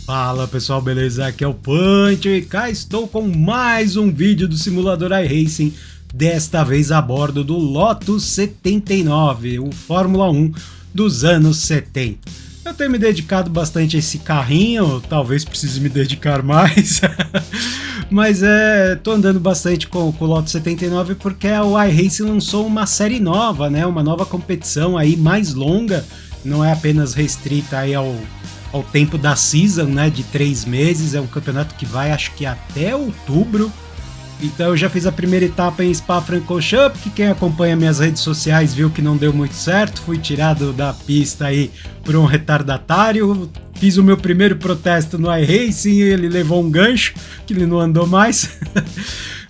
Fala pessoal, beleza? Aqui é o Punch e cá estou com mais um vídeo do simulador iRacing, desta vez a bordo do Lotus 79, o Fórmula 1 dos anos 70. Eu tenho me dedicado bastante a esse carrinho, talvez precise me dedicar mais, mas tô andando bastante com o Lotus 79 porque o iRacing lançou uma série nova, né? Uma nova competição aí mais longa, não é apenas restrita aí ao tempo da season, né, de 3 meses, é um campeonato que vai acho que até outubro. Então eu já fiz a primeira etapa em Spa-Francorchamps, que quem acompanha minhas redes sociais viu que não deu muito certo, fui tirado da pista aí por um retardatário, fiz o meu primeiro protesto no iRacing, ele levou um gancho, que ele não andou mais.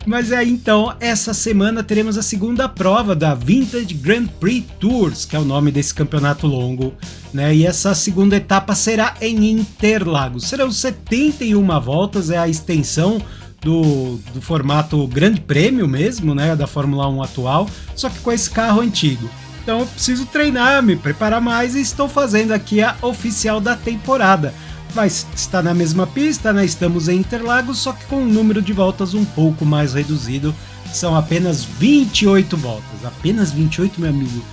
Mas então, essa semana teremos a segunda prova da Vintage Grand Prix Tours, que é o nome desse campeonato longo, né? E essa segunda etapa será em Interlagos. Serão 71 voltas, é a extensão do formato Grande Prêmio mesmo, né? Da Fórmula 1 atual, só que com esse carro antigo. Então eu preciso treinar, me preparar mais e estou fazendo aqui a oficial da temporada. Vai estar na mesma pista, né? Estamos em Interlagos, só que com um número de voltas um pouco mais reduzido. São apenas 28 voltas. Apenas 28, meu amigo.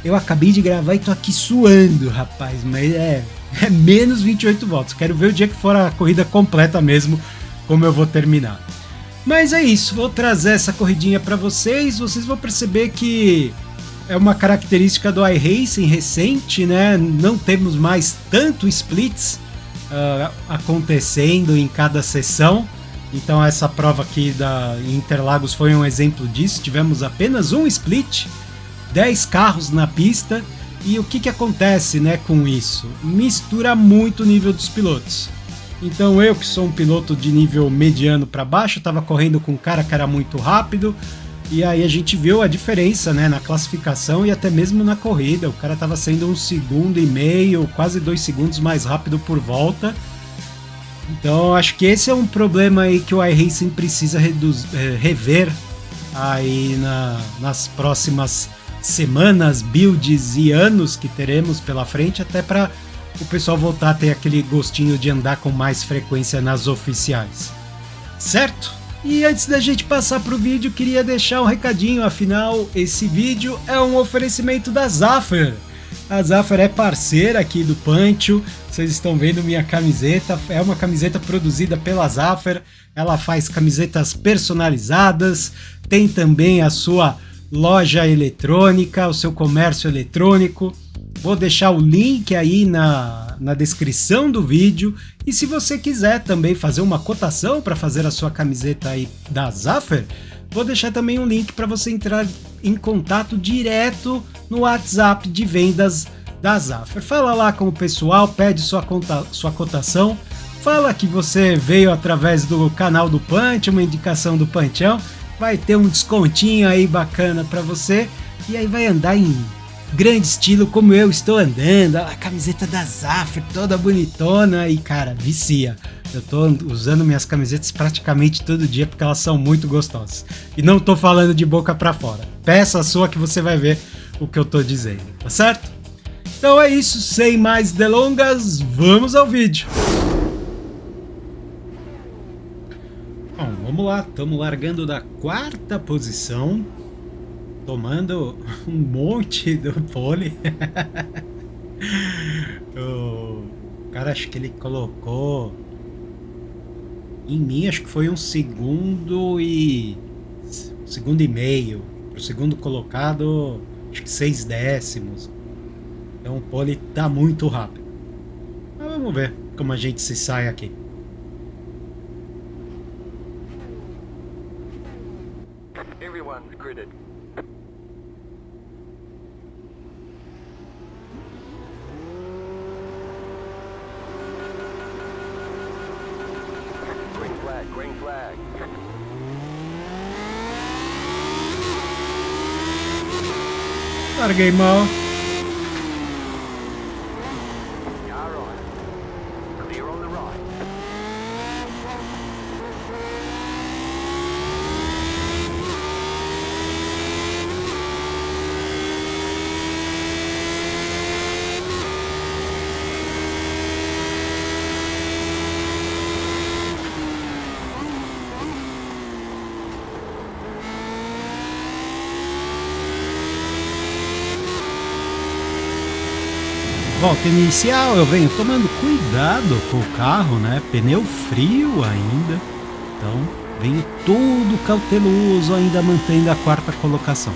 Eu acabei de gravar e tô aqui suando, rapaz. Mas é menos 28 voltas. Quero ver o dia que for a corrida completa mesmo, como eu vou terminar. Mas é isso, vou trazer essa corridinha para vocês. Vocês vão perceber que é uma característica do iRacing recente, né? Não temos mais tanto splits acontecendo em cada sessão. Então essa prova aqui da Interlagos foi um exemplo disso. Tivemos apenas um split, 10 carros na pista. E o que acontece, né, com isso? Mistura muito o nível dos pilotos. Então eu, que sou um piloto de nível mediano para baixo, estava correndo com um cara que era muito rápido. E aí a gente viu a diferença, né, na classificação e até mesmo na corrida. O cara estava sendo 1,5 segundos, quase 2 segundos mais rápido por volta. Então acho que esse é um problema aí que o iRacing precisa rever aí nas próximas semanas, builds e anos que teremos pela frente, até para o pessoal voltar a ter aquele gostinho de andar com mais frequência nas oficiais. Certo? E antes da gente passar pro vídeo, queria deixar um recadinho, afinal, esse vídeo é um oferecimento da Zaffer. A Zaffer é parceira aqui do Pancho, vocês estão vendo minha camiseta, é uma camiseta produzida pela Zaffer, ela faz camisetas personalizadas, tem também a sua loja eletrônica, o seu comércio eletrônico. Vou deixar o link aí na descrição do vídeo. E se você quiser também fazer uma cotação para fazer a sua camiseta aí da Zaffer, vou deixar também um link para você entrar em contato direto no WhatsApp de vendas da Zaffer. Fala lá com o pessoal, pede sua cotação, fala que você veio através do canal do Punch, uma indicação do Panchão, vai ter um descontinho aí bacana para você e aí vai andar em grande estilo como eu estou andando, a camiseta da Zaffer toda bonitona e cara, vicia. Eu tô usando minhas camisetas praticamente todo dia porque elas são muito gostosas. E não tô falando de boca pra fora. Peça a sua que você vai ver o que eu tô dizendo, tá certo? Então é isso, sem mais delongas, vamos ao vídeo. Bom, vamos lá, estamos largando da 4ª posição. Tomando um monte do pole. O cara, acho que ele colocou em mim, acho que foi 1 segundo e meio. Pro segundo colocado, acho que 6 décimos. Então o pole tá muito rápido. Mas vamos ver como a gente se sai aqui. Everyone recruited. Green flag. Larguei mal. You're on. Clear on the right. Volta inicial, eu venho tomando cuidado com o carro, né? Pneu frio ainda. Então, venho todo cauteloso, ainda mantendo a quarta colocação.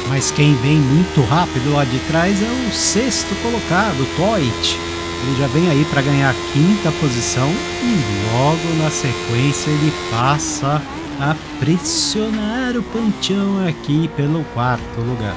Mas quem vem muito rápido lá de trás é o sexto colocado, Toit. Ele já vem aí para ganhar a quinta posição e logo na sequência ele passa a pressionar o Panchão aqui pelo quarto lugar.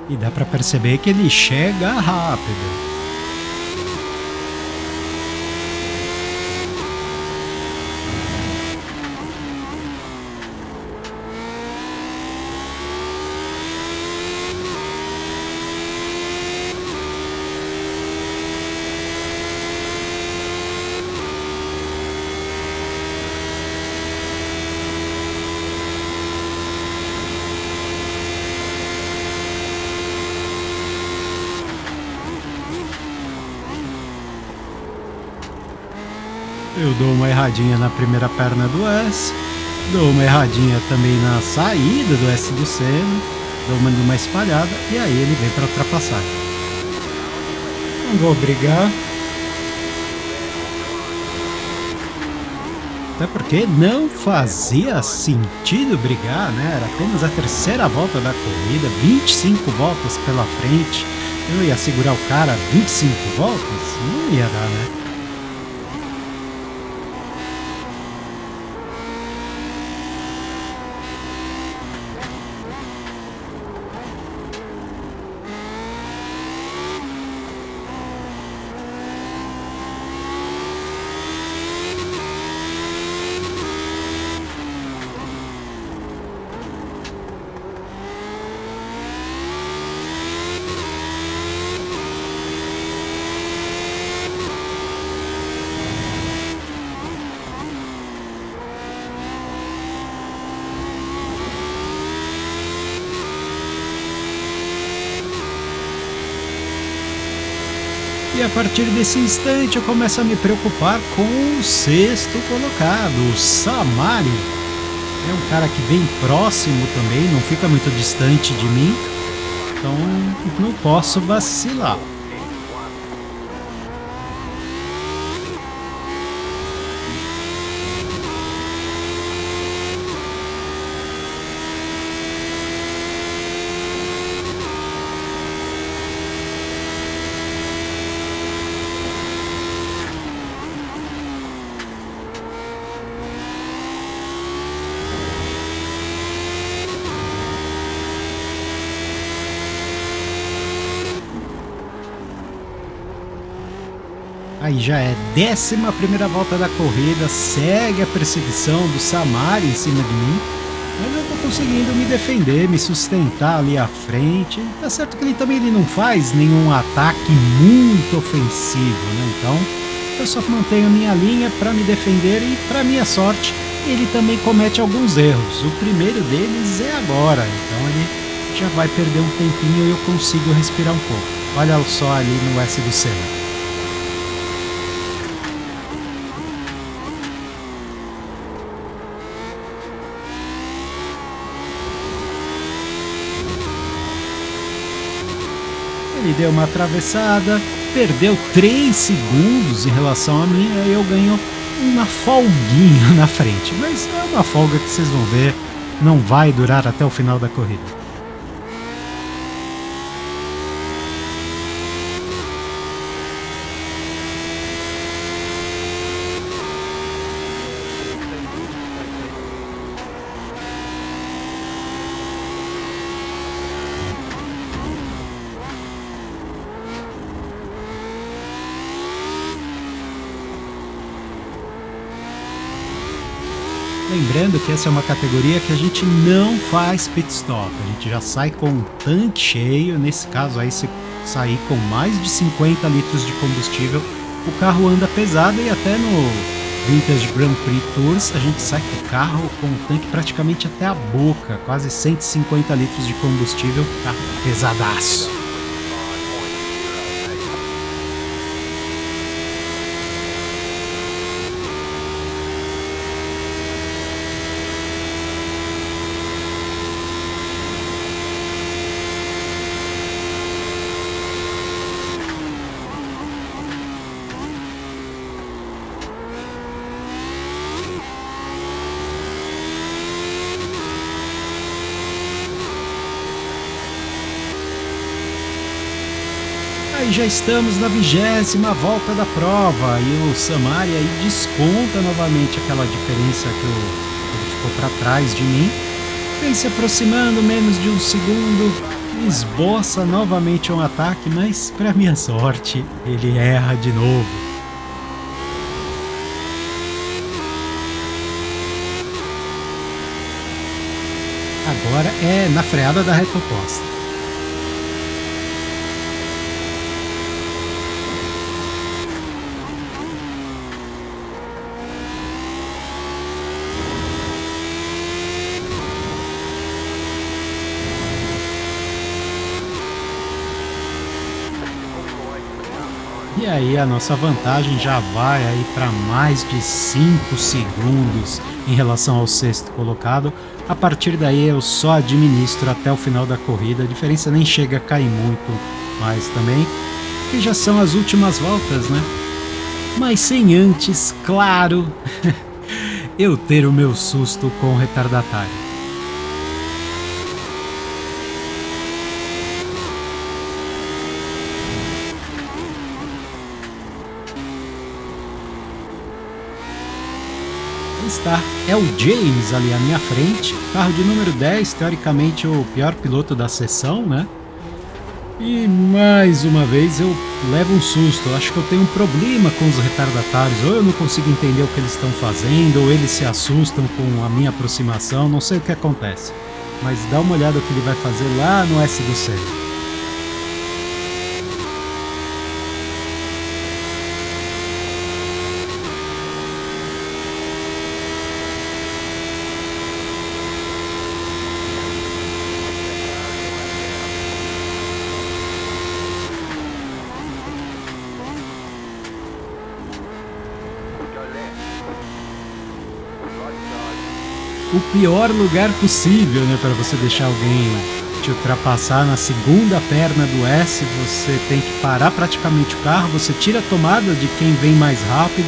E dá para perceber que ele chega rápido. Eu dou uma erradinha na primeira perna do S, dou uma erradinha também na saída do S do Senna, dou uma espalhada e aí ele vem para ultrapassagem. Não vou brigar, até porque não fazia sentido brigar, né? Era apenas a terceira volta da corrida, 25 voltas pela frente. Eu ia segurar o cara 25 voltas? Não ia dar, né? E a partir desse instante eu começo a me preocupar com o sexto colocado, o Samari. É um cara que vem próximo também, não fica muito distante de mim, então não posso vacilar. Aí já é 11ª volta da corrida, segue a perseguição do Samari em cima de mim, mas eu tô conseguindo me defender, me sustentar ali à frente. Tá certo que ele não faz nenhum ataque muito ofensivo, né? Então eu só mantenho minha linha para me defender e, para minha sorte, ele também comete alguns erros. O primeiro deles é agora, então ele já vai perder um tempinho e eu consigo respirar um pouco. Olha só ali no S do Senna. Ele deu uma atravessada, perdeu 3 segundos em relação a mim, aí eu ganho uma folguinha na frente. Mas é uma folga que vocês vão ver, não vai durar até o final da corrida. Lembrando que essa é uma categoria que a gente não faz pit stop, a gente já sai com um tanque cheio, nesse caso aí se sair com mais de 50 litros de combustível, o carro anda pesado e até no Vintage Grand Prix Tours a gente sai com o carro com o tanque praticamente até a boca, quase 150 litros de combustível, tá pesadaço. Aí já estamos na 20ª volta da prova e o Samari aí desconta novamente aquela diferença que ele ficou para trás de mim. Vem se aproximando menos de um segundo, esboça novamente um ataque, mas para minha sorte ele erra de novo. Agora é na freada da reta oposta. E aí a nossa vantagem já vai aí para mais de 5 segundos em relação ao sexto colocado. A partir daí eu só administro até o final da corrida, a diferença nem chega a cair muito mais também, porque já são as últimas voltas, né? Mas sem antes, claro, eu ter o meu susto com o retardatário. Está é o James ali à minha frente, carro de número 10, teoricamente o pior piloto da sessão, né? E mais uma vez eu levo um susto, acho que eu tenho um problema com os retardatários, ou eu não consigo entender o que eles estão fazendo, ou eles se assustam com a minha aproximação, não sei o que acontece. Mas dá uma olhada no que ele vai fazer lá no S do Senna. O pior lugar possível, né, para você deixar alguém te ultrapassar na segunda perna do S, você tem que parar praticamente o carro, você tira a tomada de quem vem mais rápido.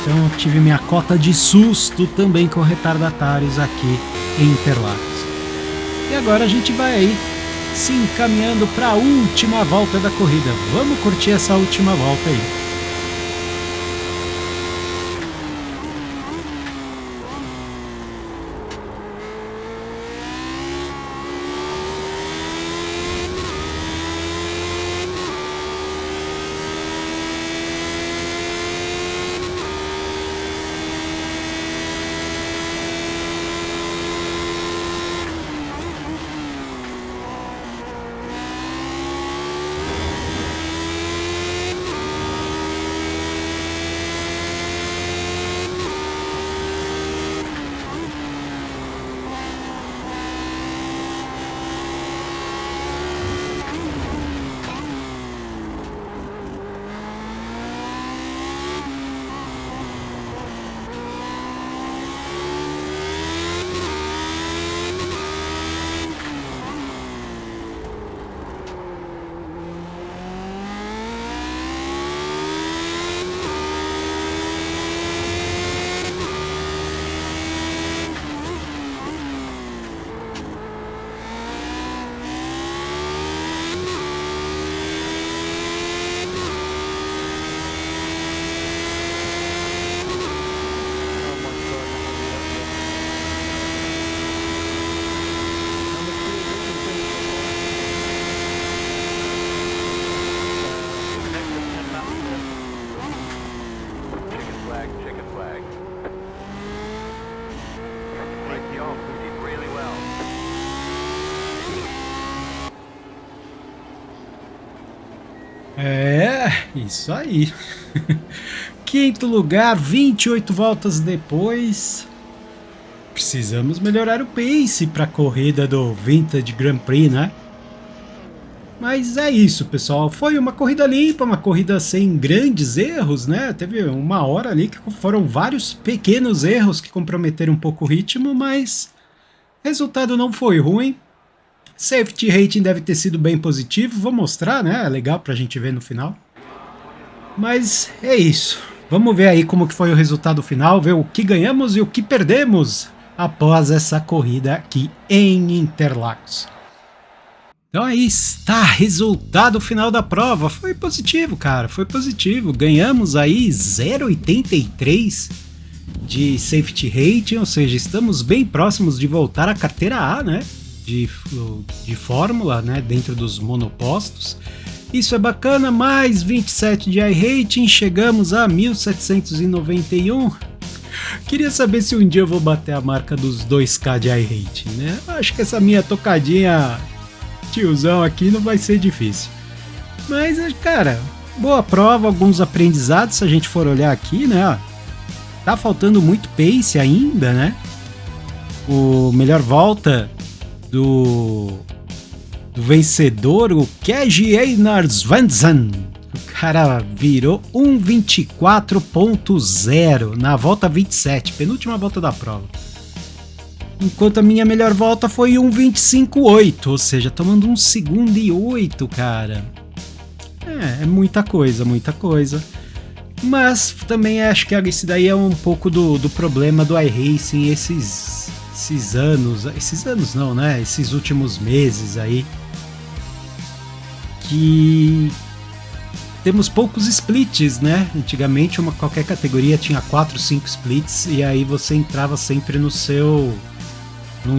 Então eu tive minha cota de susto também com retardatários aqui em Interlagos. E agora a gente vai aí se encaminhando para a última volta da corrida. Vamos curtir essa última volta aí. flag. Great job. You did really well. É, isso aí. Quinto lugar, 28 voltas depois. Precisamos melhorar o pace para a corrida do Vintage Grand Prix, né? Mas é isso, pessoal. Foi uma corrida limpa, uma corrida sem grandes erros, né? Teve uma hora ali que foram vários pequenos erros que comprometeram um pouco o ritmo, mas o resultado não foi ruim. Safety rating deve ter sido bem positivo. Vou mostrar, né? É legal pra gente ver no final. Mas é isso. Vamos ver aí como que foi o resultado final, ver o que ganhamos e o que perdemos após essa corrida aqui em Interlagos. Então aí está, resultado final da prova. Foi positivo, cara, foi positivo. Ganhamos aí 0,83 de safety rating, ou seja, estamos bem próximos de voltar à carteira A, né? De Fórmula, né? Dentro dos monopostos. Isso é bacana, mais 27 de iRating, chegamos a 1791. Queria saber se um dia eu vou bater a marca dos 2K de iRating, né? Acho que essa minha tocadinha tiozão aqui não vai ser difícil. Mas, cara, boa prova, alguns aprendizados, se a gente for olhar aqui, né? Tá faltando muito pace ainda, né? O melhor volta do vencedor, o Keji Einar Svensson. O cara virou 1:24.0 na volta 27, penúltima volta da prova. Enquanto a minha melhor volta foi 1:25.8, ou seja, tomando 1 segundo e 8, cara. É muita coisa, muita coisa. Mas também acho que esse daí é um pouco do problema do iRacing esses anos não, né? Esses últimos meses aí. Que temos poucos splits, né? Antigamente qualquer categoria tinha 4, 5 splits e aí você entrava sempre num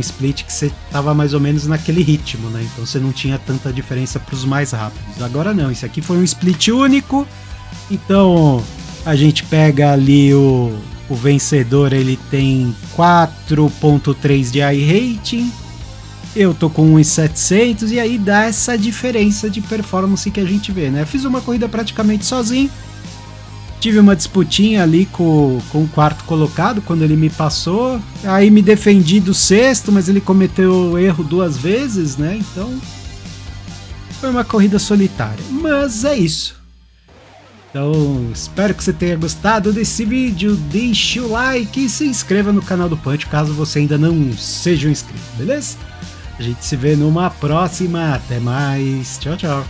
split que você tava mais ou menos naquele ritmo, né? Então você não tinha tanta diferença para os mais rápidos. Agora não, esse aqui foi um split único. Então a gente pega ali o vencedor, ele tem 4.3 de iRating. Eu tô com 1.700 e aí dá essa diferença de performance que a gente vê, né? Fiz uma corrida praticamente sozinho. Tive uma disputinha ali com o quarto colocado quando ele me passou. Aí me defendi do sexto, mas ele cometeu erro 2 vezes, né? Então foi uma corrida solitária. Mas é isso. Então espero que você tenha gostado desse vídeo. Deixe o like e se inscreva no canal do Punch caso você ainda não seja um inscrito, beleza? A gente se vê numa próxima. Até mais. Tchau, tchau.